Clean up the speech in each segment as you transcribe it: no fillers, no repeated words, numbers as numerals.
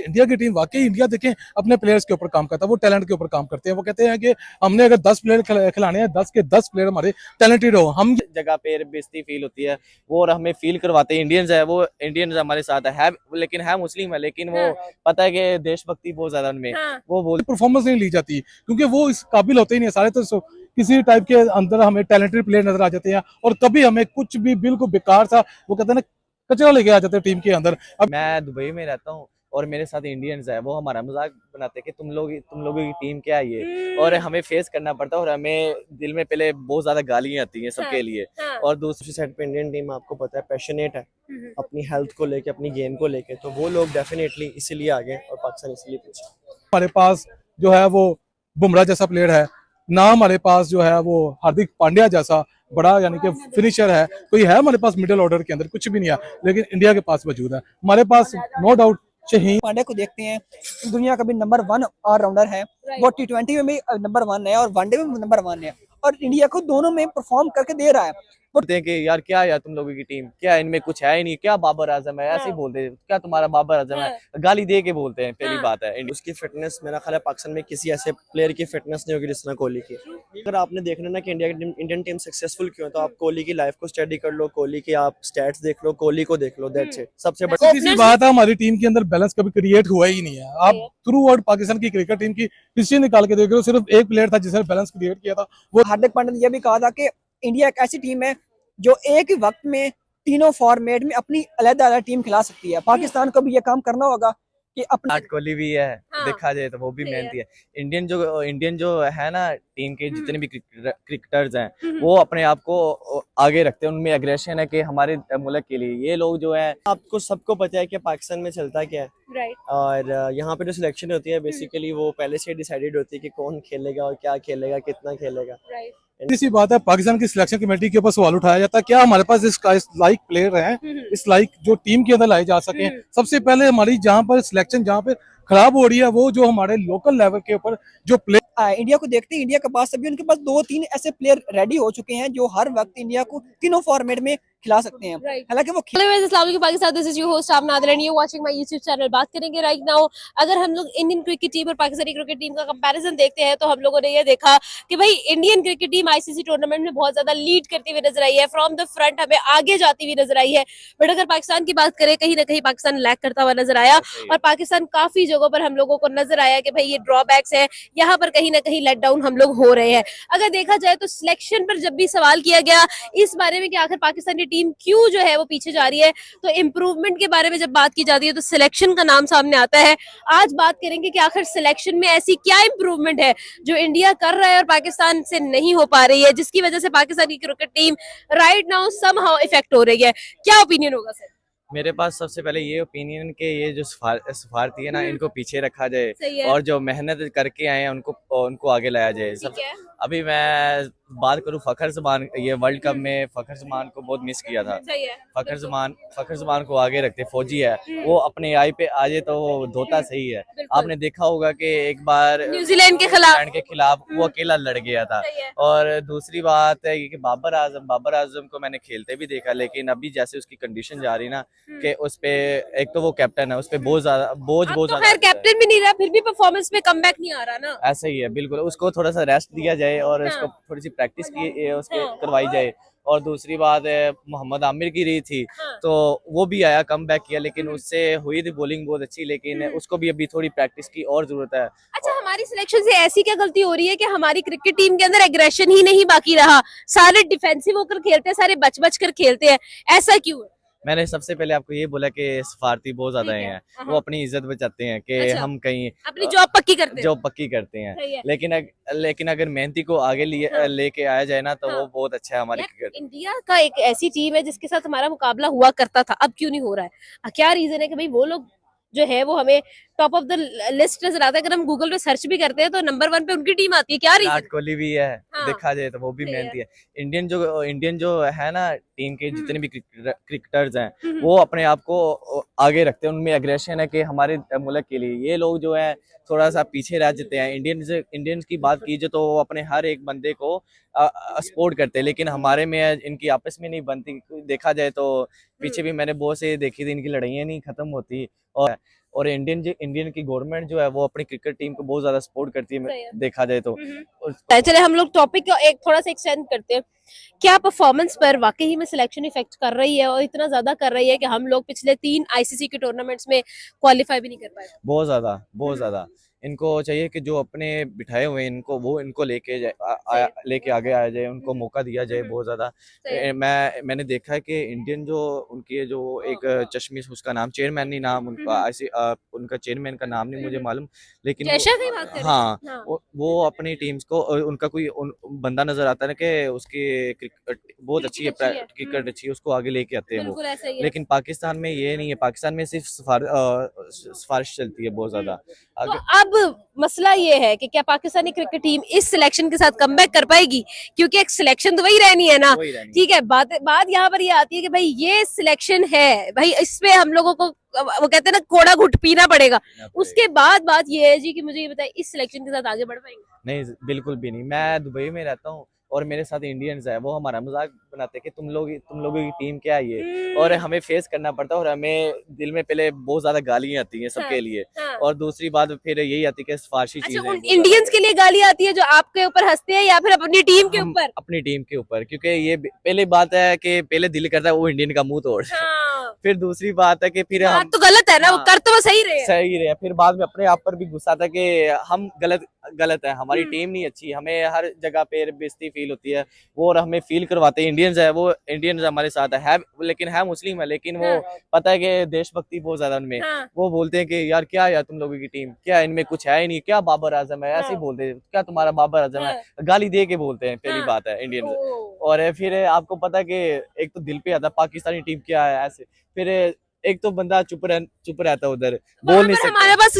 India की team वाकई India देखें अपने प्लेयर्स के ऊपर काम करता है, वो टैलेंट के ऊपर काम करते हैं। वो कहते हैं कि हमने अगर 10 प्लेयर खिलाने हैं, 10 के 10 प्लेयर हमारे टैलेंटेड हो। हम जगह पे बेइज्जती फील होती है वो, और हमें फील करवाते हैं। इंडियंस है, वो इंडियंस हमारे साथ है लेकिन है मुस्लिम है, लेकिन वो पता है कि देशभक्ति बहुत ज्यादा उनमें, वो बोल परफॉर्मेंस नहीं ली जाती क्योंकि वो इस काबिल होते ही नहीं सारे। तो किसी टाइप के अंदर हमें टैलेंटेड प्लेयर नजर आ जाते हैं और कभी हमें कुछ भी बिल्कुल बेकार सा, वो कहते हैं ना, कचरा लेके आ जाते हैं टीम के अंदर। अब मैं दुबई में रहता हूँ और मेरे साथ इंडियंस है, वो हमारा मजाक बनाते हैं कि तुम लोगों की टीम क्या है ये, और हमें फेस करना पड़ता है और हमें दिल में पहले बहुत ज्यादा गालियां आती हैं सबके लिए। और दूसरी साइड पे इंडियन टीम आपको पता है पैशनेट है अपनी हेल्थ को लेके, अपनी गेम को लेके, तो वो लोग डेफिनेटली इसीलिए आगे और पाकिस्तान इसलिए पीछे। हमारे पास जो है वो बुमराह जैसा प्लेयर है ना, हमारे पास जो है वो हार्दिक पांड्या जैसा बड़ा यानी कि फिनिशर है, कोई है हमारे पास मिडिल ऑर्डर के अंदर कुछ भी नहीं है, लेकिन इंडिया के पास मौजूद है। हमारे पास नो डाउट शहीन पांड्या को देखते हैं, दुनिया का भी नंबर 1 ऑलराउंडर है, वो T20 में भी नंबर 1 है और वनडे में भी नंबर 1 है और इंडिया को दोनों में परफॉर्म करके दे रहा है। बोलते हैं कि यार क्या यार तुम लोगों की टीम क्या है, इनमें कुछ है ही नहीं, क्या बाबर आजम है, ऐसे ही बोलते हैं, क्या तुम्हारा बाबर आजम है, गाली दे के बोलते हैं। पहली बात है उसकी फिटनेस, मेरा ख्याल है पाकिस्तान में किसी ऐसे प्लेयर की फिटनेस नहीं होगी जिस तरह कोहली की। अगर आपने देखना ना कि इंडियन टीम सक्सेसफुल क्यों है, तो आप कोहली की लाइफ को स्टडी कर लो, कोहली की आप स्टैट्स देख लो, कोहली को देख लो, दैट्स इट। सबसे बड़ी बात है, हमारी टीम के अंदर बैलेंस कभी क्रिएट हुआ ही नहीं है। आप थ्रू आउट पाकिस्तान की क्रिकेट टीम की हिस्ट्री निकाल के देख लो, सिर्फ एक प्लेयर था जिसने बैलेंस क्रिएट किया था, वो हार्दिक पांड्या ने यह भी कहा था कि इंडिया एक ऐसी टीम है जो एक ही वक्त में तीनों फॉर्मेट में अपनी अलग-अलग टीम खिला सकती है। पाकिस्तान को भी ये काम करना होगा कि अपने विराट कोहली भी है, देखा जाए तो वो भी मेहनती है। इंडियन जो है ना, टीम के जितने भी क्रिकेटर्स हैं वो अपने आप को आगे रखते हैं, उनमें एग्रेशन है कि हमारे मुल्क के लिए। ये लोग जो है, आपको सबको पता है कि पाकिस्तान में चलता क्या है, और यहाँ पे जो सिलेक्शन होती है बेसिकली वो पहले से डिसाइडेड होती है कि कौन खेलेगा और क्या खेलेगा, कितना खेलेगा। इसी बात है, पाकिस्तान की सिलेक्शन कमेटी के ऊपर सवाल उठाया जाता है क्या हमारे पास इस लाइक प्लेयर हैं, इस लाइक जो टीम के अंदर लाए जा सके। सबसे पहले हमारी जहाँ पर सिलेक्शन जहाँ पर खराब हो रही है, वो जो हमारे लोकल लेवल के ऊपर जो प्लेयर इंडिया को देखते हैं, इंडिया के पास अभी उनके पास 2-3 ऐसे प्लेयर रेडी हो चुके हैं जो हर वक्त इंडिया को तीनों फॉर्मेट में खिला सकते हैं। हालांकि वो Pakistan, this is your host आप Nadir and you watching my YouTube channel. बात करेंगे राइट नाउ, अगर हम लोग इंडियन क्रिकेट टीम और पाकिस्तानी क्रिकेट टीम का कंपैरिजन देखते हैं तो हम लोगों ने ये देखा कि भाई Indian cricket team ICC tournament में बहुत ज्यादा लीड करती हुई नजर आई है, फ्रॉम द फ्रंट हमें आगे जाती हुई नजर आई है। बट अगर पाकिस्तान की बात करें, कहीं ना कहीं पाकिस्तान लैग करता हुआ नजर आया और पाकिस्तान काफी जगहों पर हम लोगों को नजर आया कि भाई ये ड्रॉबैक्स है, यहाँ पर कहीं ना कहीं लेट डाउन हम लोग हो रहे हैं। अगर देखा जाए तो सिलेक्शन पर जब भी सवाल किया गया इस बारे में कि आखिर पाकिस्तानी टीम क्यों जो है वो पीछे जा रही है, तो इम्प्रूवमेंट के बारे में जब बात की जाती है तो सिलेक्शन का नाम सामने आता है। आज बात करेंगे कि आखिर सिलेक्शन में ऐसी क्या इम्प्रूवमेंट है जो इंडिया कर रहा है और पाकिस्तान से नहीं हो पा रही है, जिसकी वजह से Pakistani cricket team right now somehow effect हो रही है। क्या ओपिनियन होगा सर? मेरे पास सबसे पहले ये ओपिनियन कि ये जो सफारती है ना, इनको पीछे रखा जाए और जो मेहनत करके आए हैं उनको आगे लाया जाए। अभी मैं बात करूं फखर जमान, ये वर्ल्ड कप में फखर जमान को बहुत मिस किया था। फखर जमान को आगे रखते, फौजी है वो अपने आई पे आ जाए तो वो धोता सही है। आपने देखा होगा कि एक बार न्यूजीलैंड के खिलाफ वो अकेला लड़ गया था। और दूसरी बात है कि बाबर आजम को मैंने खेलते भी देखा, लेकिन अभी जैसे उसकी कंडीशन जा रही ना कि उस पे, एक तो वो कैप्टन है, उस पे बहुत ज्यादा बोझ कैप्टन भी नहीं रहा, फिर भी परफॉर्मेंस में कमबैक नहीं आ रहा ना। ऐसा ही है बिल्कुल, उसको थोड़ा सा रेस्ट दिया जाए और उसको थोड़ी सी प्रैक्टिस की उसके करवाई जाए। और दूसरी बात है, मोहम्मद आमिर की रही थी तो वो भी आया, कम बैक किया, लेकिन उससे हुई थी बॉलिंग बहुत अच्छी, लेकिन उसको भी अभी थोड़ी प्रैक्टिस की और जरूरत है। अच्छा, हमारी सिलेक्शन से ऐसी क्या गलती हो रही है कि हमारी क्रिकेट टीम के अंदर एग्रेशन ही नहीं बाकी रहा, सारे डिफेंसिव होकर खेलते हैं, सारे बच कर खेलते हैं, ऐसा क्यों है? मैंने सबसे पहले आपको ये बोला कि सफारती बहुत ज्यादा हैं, वो अपनी इज्जत बचाते हैं कि हम कहीं अपनी जॉब पक्की करते हैं, लेकिन अगर मेहनती को आगे लेके आया जाए ना तो वो बहुत अच्छा है हमारे क्रिकेट। इंडिया का एक ऐसी टीम है जिसके साथ हमारा मुकाबला हुआ करता था, अब क्यों नहीं हो रहा है? क्या रीजन है कि भाई वो लोग जो है वो हमें टॉप ऑफ द लिस्ट नजर आता है? अगर हम गूगल पे सर्च भी करते हैं तो नंबर 1 पे उनकी टीम आती है। क्या रीजन? विराट कोहली भी है, देखा जाए तो वो भी मेहनती है। इंडियन जो है ना, टीम के जितने भी क्रिकेटर्स हैं वो अपने आप को आगे रखते हैं, उनमें एग्रेशन है कि हमारे मुल्क के लिए। ये लोग जो है थोड़ा सा पीछे रह जाते हैं। इंडियंस की बात कीजिए तो वो अपने हर एक बंदे को सपोर्ट करते हैं, लेकिन हमारे में इनकी आपस में नहीं बनती। देखा जाए तो पीछे भी मैंने बहुत से देखी थी, इनकी लड़ाइयाँ नहीं खत्म होती। और दूसरी बात है, मोहम्मद आमिर की रही थी तो वो अपने और इंडियन की गवर्नमेंट जो है वो अपनी क्रिकेट टीम को बहुत ज्यादा सपोर्ट करती सही है। है, देखा जाए तो। चले हम लोग टॉपिक को एक थोड़ा सा एक्सटेंड करते हैं। क्या परफॉर्मेंस पर वाकई में सिलेक्शन इफेक्ट कर रही है, और इतना ज्यादा कर रही है कि हम लोग पिछले 3 आईसीसी के टूर्नामेंट्स में क्वालिफाई भी नहीं कर पाए? बहुत ज्यादा इनको चाहिए कि जो अपने बिठाए हुए हैं, इनको लेके लेके आगे आया जाए, उनको मौका दिया जाए बहुत ज्यादा। मैंने देखा है कि इंडियन जो उनकी जो एक चश्मिश, उसका नाम चेयरमैन नहीं, नाम उनका ऐसे उनका चेयरमैन का नाम नहीं मुझे मालूम, लेकिन जैशा की बात कर रहे हैं? हाँ, हाँ। वो अपनी टीम्स को, उनका कोई बंदा नजर आता है ना कि उसकी बहुत अच्छी है, क्रिकेट अच्छी है, उसको आगे लेके आते हैं वो। बिल्कुल ऐसा ही है। लेकिन पाकिस्तान में ये नहीं है, पाकिस्तान में सिर्फ सिफारिश चलती है बहुत ज्यादा। तो अब मसला ये है कि क्या पाकिस्तानी क्रिकेट टीम इस सिलेक्शन के साथ कमबैक कर पाएगी? क्योंकि एक सिलेक्शन तो वही रहनी है ना। वही रहनी है। ठीक है, बात यहाँ पर ये आती है कि भाई ये सिलेक्शन है, भाई इस पे हम लोगों को, वो कहते हैं ना, कोड़ा घुट पीना पड़ेगा। उसके बाद बात ये है जी कि मुझे ये बताइए, इस सिलेक्शन के साथ आगे बढ़ पाएंगे? नहीं, बिल्कुल भी नहीं। मैं दुबई में रहता हूँ और मेरे साथ इंडियंस है, वो हमारा मजाक बनाते हैं कि तुम लोगों की टीम क्या है ये, और हमें फेस करना पड़ता है, और हमें दिल में पहले बहुत ज्यादा गालियां आती हैं सबके हाँ, लिए। हाँ। और दूसरी बात फिर यही आती है कि सिफारिशी अच्छा, चीजें उन बहुत ज्यादा इंडियंस के लिए गाली आती है जो आपके ऊपर हंसते हैं, या फिर अपनी टीम के हम ऊपर? अपनी टीम के ऊपर, क्योंकि ये पहले बात है कि पहले दिल करता है वो इंडियन का मुंह तोड़। हाँ। फिर दूसरी बात है कि फिर बात हम तो गलत है ना, वो हाँ, कर तो वो सही रहे हैं। सही रहे, फिर बाद में अपने आप पर भी गुस्सा आता है कि हम गलत है, हमारी टीम नहीं अच्छी, हमें हर जगह पे बेइज्जती फील होती है वो, और हमें फील करवाते हैं। इंडियंस है, वो इंडियंस हमारे साथ है, लेकिन है मुस्लिम है, लेकिन वो पता है कि देशभक्ति बहुत ज्यादा उनमें। हाँ। वो बोलते हैं कि यार क्या यार तुम लोगों की टीम, क्या इनमें कुछ है ही नहीं, क्या बाबर आजम है, ऐसे ही बोलते हैं, क्या तुम्हारा बाबर आजम है, गाली दे के बोलते हैं, पहली बात है इंडियंस। और फिर आपको पता है कि एक तो दिल पे आता है पाकिस्तानी टीम क्या है ऐसे, फिर एक तो बंदा चुप रहता है उधर, बोल नहीं सकता। हमारे पास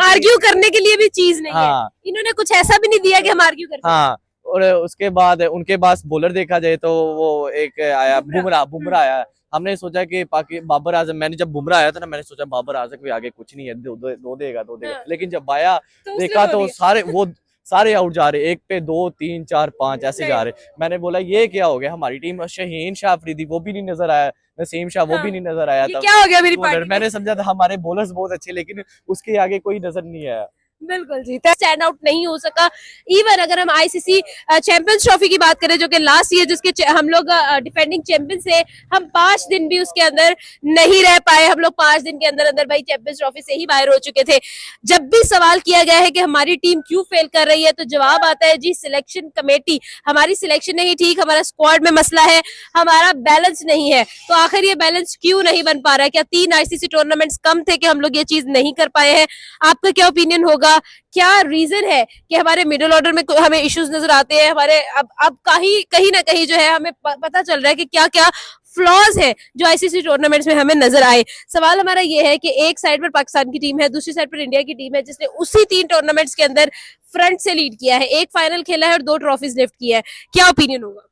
आर्ग्यू करने के लिए भी चीज नहीं हाँ। है। इन्होंने कुछ ऐसा भी नहीं दिया कि हम आर्ग्यू कर सकें। हाँ, और उसके बाद उनके पास बॉलर देखा जाए तो वो एक आया बुमराह आया। हमने सोचा कि बाबर आजम, मैंने जब बुमराह आया था ना, मैंने सोचा बाबर आजम के आगे कुछ नहीं है, दो देगा। हाँ। लेकिन जब आया तो उसने देखा बोल तो दिया। सारे आउट जा रहे, एक पे 2 3 4 5 ऐसे जा रहे। मैंने बोला ये क्या हो गया, हमारी टीम शहीन शाह अफरीदी वो भी नहीं नजर आया, नसीम शाह वो भी नहीं नजर आया। ये तब क्या हो गया मेरी पार्टी में? मैंने समझा था हमारे बॉलर्स बहुत अच्छे, लेकिन उसके आगे कोई नजर नहीं आया। बिल्कुल जी, स्टैंड आउट नहीं हो सका। इवन अगर हम आईसीसी चैंपियंस ट्रॉफी की बात करें, जो कि लास्ट ईयर जिसके हम लोग डिफेंडिंग चैंपियंस थे, हम 5 दिन भी उसके अंदर नहीं रह पाए। हम लोग 5 दिन के अंदर अंदर भाई चैंपियंस ट्रॉफी से ही बाहर हो चुके थे। जब भी सवाल किया गया है कि हमारी टीम क्यों फेल कर रही है, तो जवाब आता है जी सिलेक्शन कमेटी, हमारी सिलेक्शन नहीं ठीक, हमारा स्क्वाड में मसला है, हमारा बैलेंस नहीं है। तो आखिर ये बैलेंस क्यों नहीं बन पा रहा है? क्या 3 आईसीसी टूर्नामेंट्स कम थे कि हम लोग ये चीज नहीं कर पाए हैं? आपका क्या ओपिनियन होगा? क्या रीजन है कि हमारे मिडिल ऑर्डर में हमें इश्यूज नजर आते हैं? हमारे अब कहीं ना कहीं जो है हमें पता चल रहा है कि क्या क्या फ्लॉज है जो आईसीसी टूर्नामेंट्स में हमें नजर आए। सवाल हमारा ये है कि एक साइड पर पाकिस्तान की टीम है, दूसरी साइड पर इंडिया की टीम है, जिसने उसी 3 टूर्नामेंट्स के अंदर फ्रंट से लीड किया है, एक फाइनल खेला है और 2 ट्रॉफीज लिफ्ट किया है। क्या ओपिनियन होगा?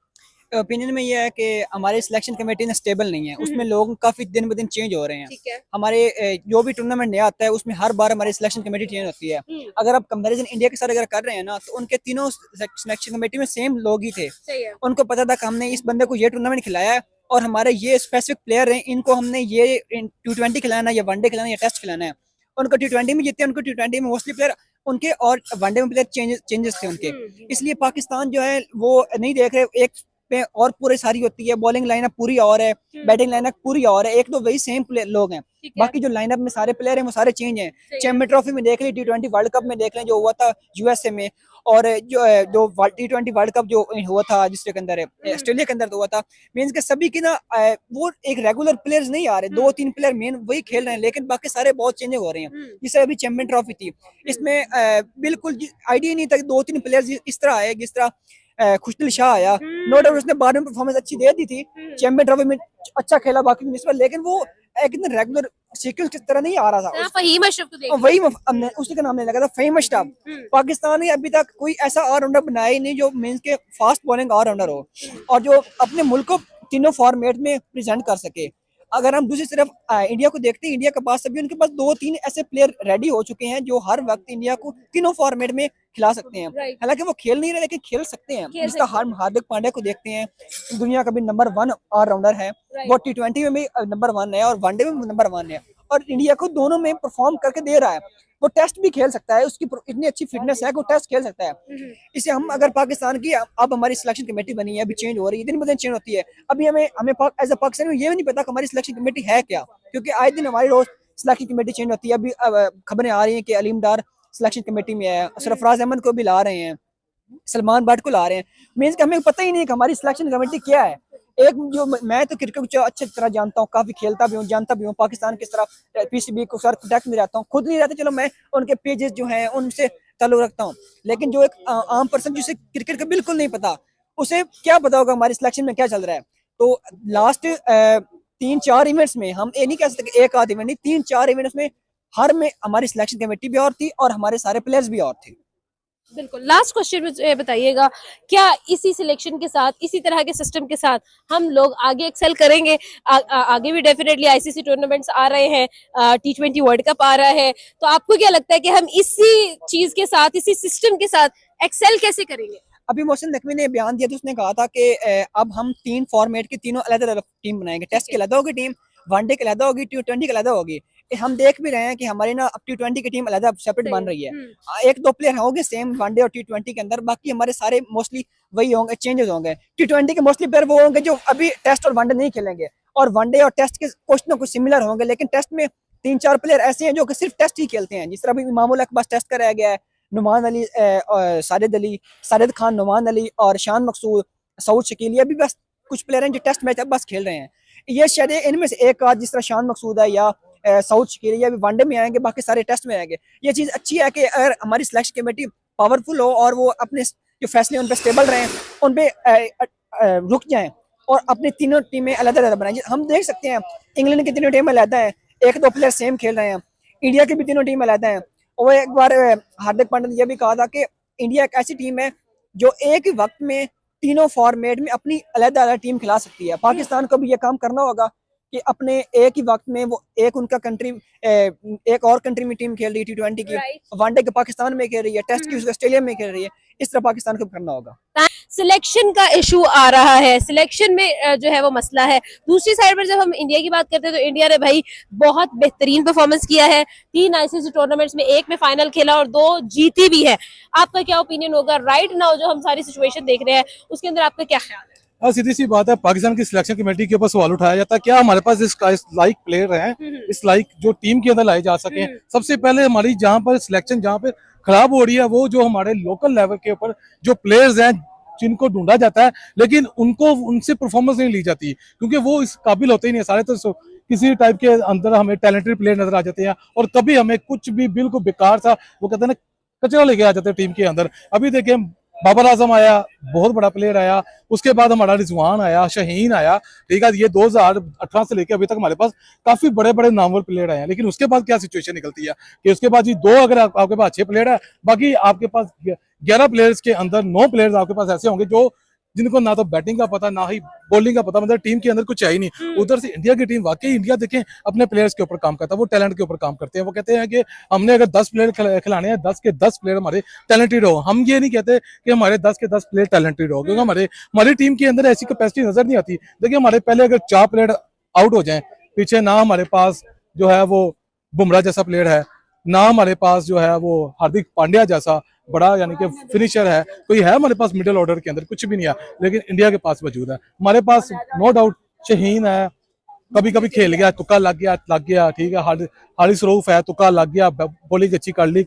ओपिनियन में ये है कि हमारे सिलेक्शन कमेटी ने स्टेबल नहीं है, उसमें लोग काफी दिन ब दिन चेंज हो रहे हैं। ठीक है। हमारे जो भी टूर्नामेंट नया आता है उसमें हर बार हमारी सिलेक्शन कमेटी चेंज होती है। अगर आप कंपैरिजन इंडिया के साथ अगर कर रहे हैं ना, तो उनके तीनों सिलेक्शन कमेटी में सेम लोग ही थे। सही है। उनको पता था कि हमने इस बंदे को ये टूर्नामेंट खिलाया है और हमारे ये स्पेसिफिक प्लेयर हैं, इनको हमने ये T20 खिलाना है या वनडे खिलाना है या टेस्ट खिलाना है। उनको T20 में जीते, उनको T20 में मोस्टली प्लेयर उनके और वनडे में प्लेयर चेंजेस थे उनके। इसलिए पाकिस्तान जो है वो नहीं देख रहे, एक पे और पूरी सारी होती है, बॉलिंग लाइनअप पूरी और है, बैटिंग लाइनअप पूरी और है, एक तो वही सेम लोग हैं, बाकी जो लाइनअप में सारे प्लेयर हैं वो सारे चेंज हैं। चैंपियंस ट्रॉफी में देख ली, T20 वर्ल्ड कप में देख लें जो हुआ था यूएसए में, और जो T20 वर्ल्ड कप जो हुआ था जिसके अंदर है ऑस्ट्रेलिया के अंदर तो हुआ था, मींस के सभी की ना वो एक रेगुलर प्लेयर्स नहीं आ रहे, 2-3 प्लेयर मेन वही खेल रहे हैं, लेकिन बाकी सारे बहुत चेंज हो रहे हैं। जैसे अभी चैंपियन ट्रॉफी थी, इसमें बिल्कुल आइडिया नहीं था कि 2-3 प्लेयर्स इस तरह आए, जिस तरह खुशदिल शाह आया, नो डाउट उसने बाद में परफॉर्मेंस अच्छी दे दी थी, चैंपियन ट्रॉफी में अच्छा खेला बाकी निस्बत, लेकिन वो एक रेगुलर सीक्वेंस की तरह नहीं आ रहा था। फहीम अशरफ को देखिए, वही उसी का नाम लेने लगा था, फहीम अशरफ। पाकिस्तान ने अभी तक कोई ऐसा ऑलराउंडर बनाया ही नहीं जो मींस के फास्ट बॉलिंग ऑलराउंडर हो और जो अपने मुल्क को तीनों फॉर्मेट में प्रेजेंट कर सके। अगर हम दूसरी तरफ इंडिया को देखते हैं, इंडिया के पास अभी उनके पास 2-3 ऐसे प्लेयर रेडी हो चुके हैं जो हर वक्त इंडिया को तीनों फॉर्मेट में खिला सकते हैं। हालांकि वो खेल नहीं रहे लेकिन खेल सकते हैं। जिसका हार्दिक पांड्या को देखते हैं, दुनिया का भी नंबर 1 ऑलराउंडर है, वो T20 में भी नंबर 1 है और वनडे में नंबर 1 है। और इंडिया को दोनों में परफॉर्म करके दे रहा है। वो टेस्ट भी खेल सकता है, उसकी इतनी अच्छी फिटनेस है कि वो टेस्ट खेल सकता है। इसे हम अगर पाकिस्तान की अब हमारी सिलेक्शन कमेटी बनी है, अभी चेंज हो रही है, दिन ब दिन चेंज होती है। अभी हमें हमें एज अ पाकिस्तान में ये भी नहीं पता कि हमारी सिलेक्शन कमेटी है क्या, क्योंकि आए दिन हमारी रोज सिलेक्शन कमेटी चेंज होती है। अभी खबरें आ रही हैं कि अलीम डार सिलेक्शन कमेटी में है, सरफराज अहमद को भी ला रहे हैं, सलमान भट्ट को ला रहे हैं। मीन्स कि हमें पता ही नहीं कि हमारी सिलेक्शन कमेटी क्या है। एक जो मैं तो क्रिकेट को अच्छी तरह जानता हूँ, काफी खेलता भी हूँ, जानता भी हूँ पाकिस्तान किस तरह पीसीबी को सर प्रोटेक्ट में रहता हूँ, खुद नहीं रहता, चलो मैं उनके पेजेस जो हैं उनसे ताल्लुक रखता हूँ। लेकिन जो एक आम पर्सन जिसे क्रिकेट का बिल्कुल नहीं पता, उसे क्या पता होगा हमारी सिलेक्शन में क्या चल रहा है। तो लास्ट 3-4 इवेंट्स में हम ये नहीं कह सकते कि एक आध इवेंट नहीं, 3-4 इवेंट्स में हर में हमारी सिलेक्शन कमेटी भी और थी और हमारे सारे प्लेयर्स भी और थे। बिल्कुल। लास्ट क्वेश्चन मुझे बताइएगा, क्या इसी सिलेक्शन के साथ, इसी तरह के सिस्टम के साथ हम लोग आगे एक्सेल करेंगे? आगे भी डेफिनेटली आईसीसी टूर्नामेंट्स आ रहे हैं, T20 वर्ल्ड कप आ रहा है, तो आपको क्या लगता है कि हम इसी चीज के साथ, इसी सिस्टम के साथ एक्सेल कैसे करेंगे? अभी मोहसिन नकवी ने बयान दिया तो उसने कहा था कि अब हम 3 फॉर्मेट की तीनों अलग अलग टीम बनाएंगे। टेस्ट की अलग होगी टीम, वनडे की अलग होगी, T20 की अलग होगी। हम देख भी रहे हैं कि हमारी ना अब T20 की टीम अलग सेपरेट बन रही है। 1-2 प्लेयर होंगे सेम वनडे और T20 के अंदर, बाकी हमारे सारे मोस्टली वही होंगे, चेंजेस होंगे। T20 के मोस्टली प्लेयर वो होंगे जो अभी टेस्ट और वनडे नहीं खेलेंगे, और वनडे और टेस्ट के कुछ ना कुछ सिमिलर होंगे, लेकिन टेस्ट में 3-4 प्लेयर ऐसे हैं जो कि सिर्फ टेस्ट ही खेलते हैं। जिस तरह अभी इमामुल हक बस टेस्ट कराया गया है, नुमान अली, साजिद खान, नुमान अली और शान मकसूद, सऊद शकील, ये भी बस कुछ प्लेयर हैं जो टेस्ट मैच अब बस खेल रहे हैं। ये शायद इनमें से एक आध, जिस तरह शान मकसूद है या सऊद शकील, ये भी वनडे में आएंगे, बाकी सारे टेस्ट में आएंगे। ये चीज़ अच्छी है कि अगर हमारी सिलेक्शन कमेटी पावरफुल हो और वो अपने जो फैसले उन पर स्टेबल रहें, उन पर रुक जाएं और अपनी तीनों टीमें अलग अलग बनाएं। हम देख सकते हैं इंग्लैंड की तीनों टीमें अलग हैं, 1-2 प्लेयर सेम खेल रहे हैं। इंडिया की भी तीनों टीम अलग हैं। और एक बार हार्दिक पांड्या ने यह भी कहा था कि इंडिया एक ऐसी टीम है जो एक ही वक्त में तीनों फॉर्मेट में अपनी अलग अलग टीम खिला सकती है। पाकिस्तान को भी ये काम करना होगा कि अपने एक ही वक्त में वो एक उनका कंट्री एक और कंट्री में टीम खेल रही है T20 की, वनडे के पाकिस्तान में खेल रही है, टेस्ट की ऑस्ट्रेलिया में खेल रही है, इस तरह पाकिस्तान को करना होगा। सिलेक्शन का इशू आ रहा है, सिलेक्शन में जो है वो मसला है। दूसरी साइड पर जब हम इंडिया की बात करते हैं तो इंडिया ने भाई बहुत बेहतरीन परफॉर्मेंस किया है। 3 आईसीसी टूर्नामेंट्स में, 1 में फाइनल खेला और 2 जीती भी है। आपका क्या ओपिनियन होगा राइट नाउ जो हम सारी सिचुएशन देख रहे हैं, उसके अंदर आपका क्या ख्याल है? सीधी सी बात है, पाकिस्तान की सिलेक्शन कमेटी के ऊपर सवाल उठाया जाता है, क्या हमारे पास इस लाइक प्लेयर हैं, इस लाइक जो टीम के अंदर लाए जा सके। सबसे पहले हमारी जहाँ पर सिलेक्शन जहाँ पर खराब हो रही है, वो जो हमारे लोकल लेवल के ऊपर जो प्लेयर्स हैं जिनको ढूंढा जाता है, लेकिन उनको उनसे परफॉर्मेंस नहीं ली जाती, क्योंकि वो इस काबिल होते ही नहीं। सारे तो किसी टाइप के अंदर हमें टैलेंटेड प्लेयर नजर आ जाते हैं, और कभी हमें कुछ भी बिल्कुल बेकार सा, वो कहते हैं ना, कचरा लेके आ जाते हैं टीम के अंदर। अभी देखिए बाबर आजम आया, बहुत बड़ा प्लेयर आया, उसके बाद हमारा रिजवान आया, शाहीन आया, ठीक है। ये 2018 से लेकर अभी तक हमारे पास काफी बड़े बड़े नामवर प्लेयर आए हैं, लेकिन उसके बाद क्या सिचुएशन निकलती है कि उसके बाद जी 2 अगर आपके पास अच्छे प्लेयर है, बाकी आपके पास 11 प्लेयर्स के अंदर 9 प्लेयर्स आपके पास ऐसे होंगे जो जिनको ना तो बैटिंग का पता, ना ही बॉलिंग का पता, मतलब टीम के अंदर कुछ है ही नहीं। उधर से इंडिया की टीम, वाकई इंडिया देखें अपने प्लेयर्स के ऊपर काम करता है, वो टैलेंट के ऊपर काम करते हैं। वो कहते हैं कि हमने अगर 10 प्लेयर खिलाने हैं, 10 के 10 प्लेयर हमारे टैलेंटेड हो। हम ये नहीं कहते कि हमारे 10 के 10 प्लेयर टैलेंटेड हो, क्योंकि हमारी टीम के अंदर ऐसी कैपेसिटी नजर नहीं आती। देखिए हमारे पहले अगर 4 प्लेयर आउट हो जाए पीछे, ना हमारे पास जो है वो बुमराह जैसा प्लेयर है, ना हमारे पास जो है वो हार्दिक पांड्या जैसा बड़ा यानी कि फिनिशर है, कोई है हमारे पास मिडिल ऑर्डर के अंदर, कुछ भी नहीं है। लेकिन इंडिया के पास मौजूद है। हमारे पास नो डाउट शाहीन है, कभी कभी खेल गया, तुक्का लग गया, ठीक है। हारिस रऊफ है, तुक्का लग गया, बॉलिंग अच्छी कर ली।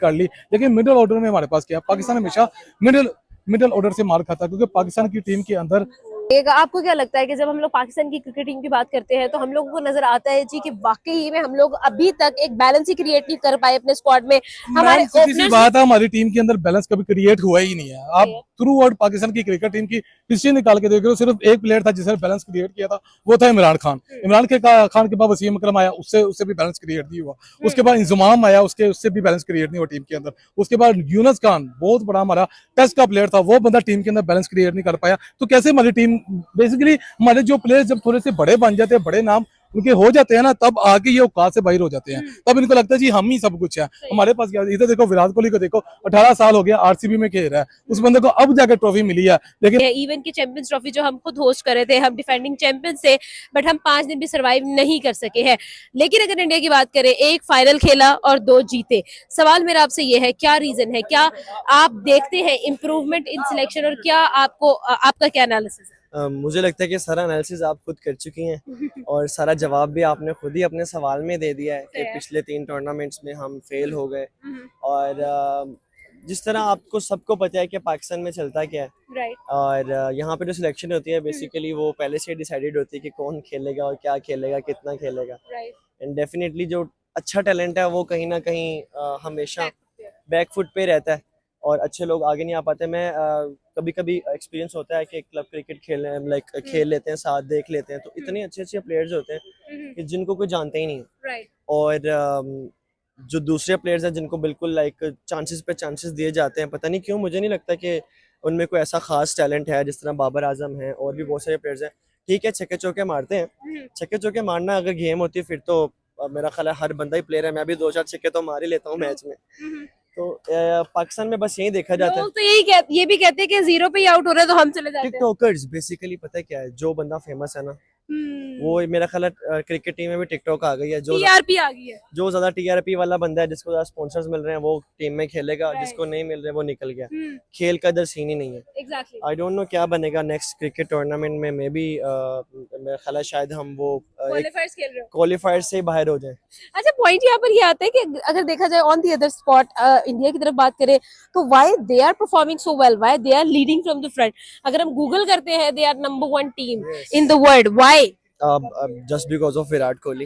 लेकिन मिडिल ऑर्डर में हमारे पास क्या है, पाकिस्तान हमेशा मिडिल ऑर्डर से मार खाता है, क्योंकि पाकिस्तान की टीम के अंदर आपको क्या लगता है कि जब हम लोग पाकिस्तान की क्रिकेट टीम की बात करते हैं तो हम लोगों को नजर आता है जी कि वाकई में हम लोग अभी तक एक बैलेंस ही क्रिएट नहीं कर पाए अपने स्क्वाड में। हमारे ओपनर्स बात है, हमारी टीम के अंदर बैलेंस कभी क्रिएट हुआ ही नहीं है। आप थ्रू आउट पाकिस्तान की क्रिकेट टीम की हिस्ट्री निकाल के देख रहे हो, सिर्फ एक प्लेयर था जिसने बैलेंस क्रिएट किया था, वो था इमरान खान। इमरान खान के बाद वसीम अकरम आया, उससे भी बैलेंस क्रिएट नहीं हुआ। उसके बाद इंजमाम आया, उससे भी बैलेंस क्रिएट नहीं हुआ टीम के अंदर। उसके बाद यूनुस खान, बहुत बड़ा हमारा टेस्ट का प्लेयर था, वो बंदा टीम के अंदर बैलेंस क्रिएट नहीं कर पाया। तो कैसे हमारी टीम, बेसिकली हमारे जो प्लेयर जब थोड़े से बड़े बन जाते हैं, बड़े नाम, उनके हो जाते हैं ना, तब आके ये औकात से बाहर हो जाते हैं। तब इनको लगता है जी हम ही सब कुछ है, हमारे पास क्या। इधर देखो विराट कोहली को देखो, 18 साल हो गया आरसीबी में खेल रहा है, उस बंदे को अब जाकर ट्रॉफी मिली है। लेकिन इवन की चैंपियंस ट्रॉफी जो हम खुद होस्ट कर रहे थे, हम डिफेंडिंग चैंपियंस थे, बट हम 5 दिन भी सरवाइव नहीं कर सके हैं। लेकिन अगर इंडिया की बात करें, एक फाइनल खेला और 2 जीते। सवाल मेरा आपसे ये है, क्या रीजन है? क्या आप देखते हैं इम्प्रूवमेंट इन सिलेक्शन, और क्या आपको आपका क्या एनालिसिस है? मुझे लगता है कि सारा एनालिसिस आप खुद कर चुकी हैं और सारा जवाब भी आपने खुद ही अपने सवाल में दे दिया है कि पिछले 3 टूर्नामेंट्स में हम फेल हो गए। और जिस तरह आपको सबको पता है कि पाकिस्तान में चलता क्या है, राइट, और यहाँ पे जो सिलेक्शन होती है बेसिकली वो पहले से डिसाइडेड होती है कि कौन खेलेगा और क्या खेलेगा, कितना खेलेगा। राइट, एंड डेफिनेटली जो अच्छा टैलेंट है वो कहीं ना कहीं हमेशा बैक फुट पे रहता है और अच्छे लोग आगे नहीं आ पाते। मैं कभी कभी एक्सपीरियंस होता है कि क्लब क्रिकेट खेल लेते हैं, साथ देख लेते हैं, तो इतने अच्छे अच्छे प्लेयर्स होते हैं कि जिनको कोई जानते ही नहीं है। राइट, और जो दूसरे प्लेयर्स हैं जिनको बिल्कुल चांसेस पे चांसेस दिए जाते हैं, पता नहीं क्यों, मुझे नहीं लगता कि उनमें कोई ऐसा खास टैलेंट है। जिस तरह बाबर आजम है और भी बहुत सारे प्लेयर्स हैं, ठीक है छक्के चौके मारते हैं, छक्के चौके मारना अगर गेम होती है फिर तो मेरा ख्याल है हर बंदा ही प्लेयर है। मैं भी 2-4 छक्के तो मार ही लेता हूँ मैच में। तो पाकिस्तान में बस यही देखा जाता है। लोग तो ये भी कहते हैं कि 0 पे ही आउट हो रहे हैं तो हम चले जाते हैं। टिकटॉकर्स बेसिकली पता है क्या है, जो बंदा फेमस है ना, वो मेरा ख्याल है क्रिकेट टीम में भी टिकटॉक आ गई है। टीआरपी आ गई है। जो ज्यादा टीआरपी वाला बंदा है, जिसको ज्यादा स्पॉन्सर्स मिल रहे हैं, वो टीम में खेलेगा, जिसको नहीं मिल रहे वो निकल गया। खेल का इधर सीन ही नहीं है। एग्जैक्टली। आई डोंट नो क्या बनेगा नेक्स्ट क्रिकेट टूर्नामेंट में। मे बी मेरा ख्याल है शायद हम वो क्वालीफायर्स खेल रहे हो। क्वालिफायर से बाहर हो जाए। अच्छा, पॉइंट यहाँ पर ये आता है कि अगर देखा जाए on the other spot, India की तरफ बात करें तो why they are performing so well, why they are leading from the front. अगर हम गूगल करते हैं, they are number 1 team in the world, why? Just because of Virat Kohli.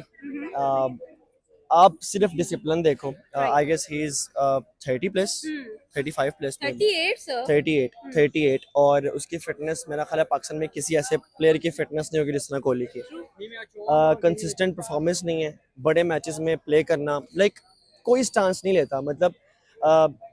आप सिर्फ डिसिप्लिन देखो। I guess he is 30 plus 35 plus 38 sir. 38 और उसकी fitness मेरा ख्याल है पाकिस्तान में किसी ऐसे प्लेयर की फिटनेस नहीं होगी जिस तरह कोहली की। कंसिस्टेंट परफॉर्मेंस नहीं है, बड़े मैचेस में प्ले करना, कोई स्टांस नहीं लेता। मतलब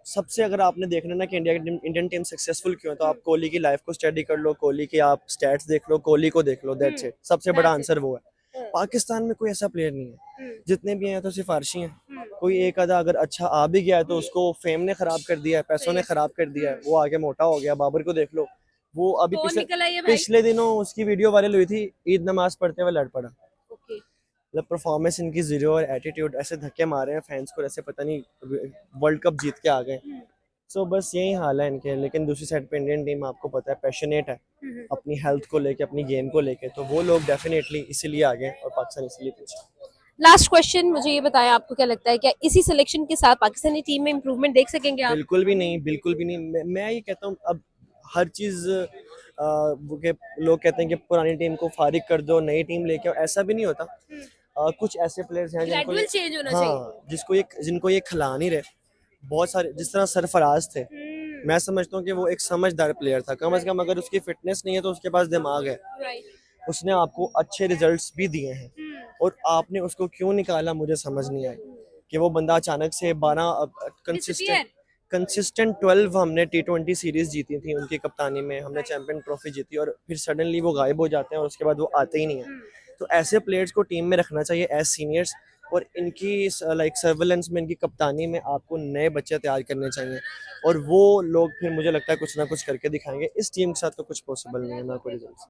सबसे अगर आपने देखना ना कि इंडियन टीम सक्सेसफुल क्यों है, तो आप कोहली की लाइफ को स्टडी कर लो, कोहली की आप स्टैट्स देख लो, कोहली को देख लो, दैट्स इट। सबसे बड़ा आंसर वो है। पाकिस्तान में कोई ऐसा प्लेयर नहीं है, जितने भी हैं तो सिफारशी हैं। कोई एक आधा अगर अच्छा आ भी गया है तो उसको फेम ने खराब कर दिया है, पैसों ने खराब कर दिया है, वो आगे मोटा हो गया। बाबर को देख लो, वो अभी पिछले दिनों उसकी वीडियो वायरल हुई थी, ईद नमाज पढ़ते हुए लड़ पड़ा। मतलब परफॉर्मेंस इनकी जीरो और एटीट्यूड, ऐसे धक्के मारे हैं फैंस को ऐसे पता नहीं वर्ल्ड कप जीत के आ गए। सो बस यही हाल है इनके। लेकिन दूसरी साइड पे इंडियन टीम आपको पता है पैशनेट है अपनी हेल्थ को लेके, अपनी गेम को लेके, तो वो लोग डेफिनेटली इसीलिए आ गए और पाकिस्तान इसीलिए पीछे। लास्ट क्वेश्चन, मुझे ये बताएं, आपको क्या लगता है, क्या इसी सिलेक्शन के साथ पाकिस्तानी टीम में इंप्रूवमेंट देख सकेंगे आप? बिल्कुल भी नहीं, बिल्कुल भी नहीं। मैं ये कहता हूँ अब हर चीज लोग कहते हैं कि पुरानी टीम को फारिग कर दो, नई टीम लेके आओ, ऐसा भी नहीं होता। कुछ ऐसे प्लेयर्स हैं जिनको ये खिला नहीं रहे। बहुत सारे, जिस तरह सरफराज थे, मैं समझता हूँ कि वो एक समझदार प्लेयर था। कम से कम अगर उसकी फिटनेस नहीं है तो उसके पास दिमाग है। उसने आपको अच्छे रिजल्ट्स भी दिए हैं और आपने उसको क्यों निकाला मुझे समझ नहीं आई कि वो बंदा अचानक से 12 कंसिस्टेंट 12 हमने T20 सीरीज जीती थी उनकी कप्तानी में, हमने चैंपियन ट्रॉफी जीती और फिर सडनली वो गायब हो जाते हैं और उसके बाद वो आते ही नहीं है। तो ऐसे प्लेयर्स को टीम में रखना चाहिए एज सीनियर्स, और इनकी सर्वेलेंस में, इनकी कप्तानी में आपको नए बच्चे तैयार करने चाहिए और वो लोग फिर मुझे लगता है कुछ ना कुछ करके दिखाएंगे। इस टीम के साथ तो कुछ पॉसिबल नहीं है ना कोई रिजल्ट।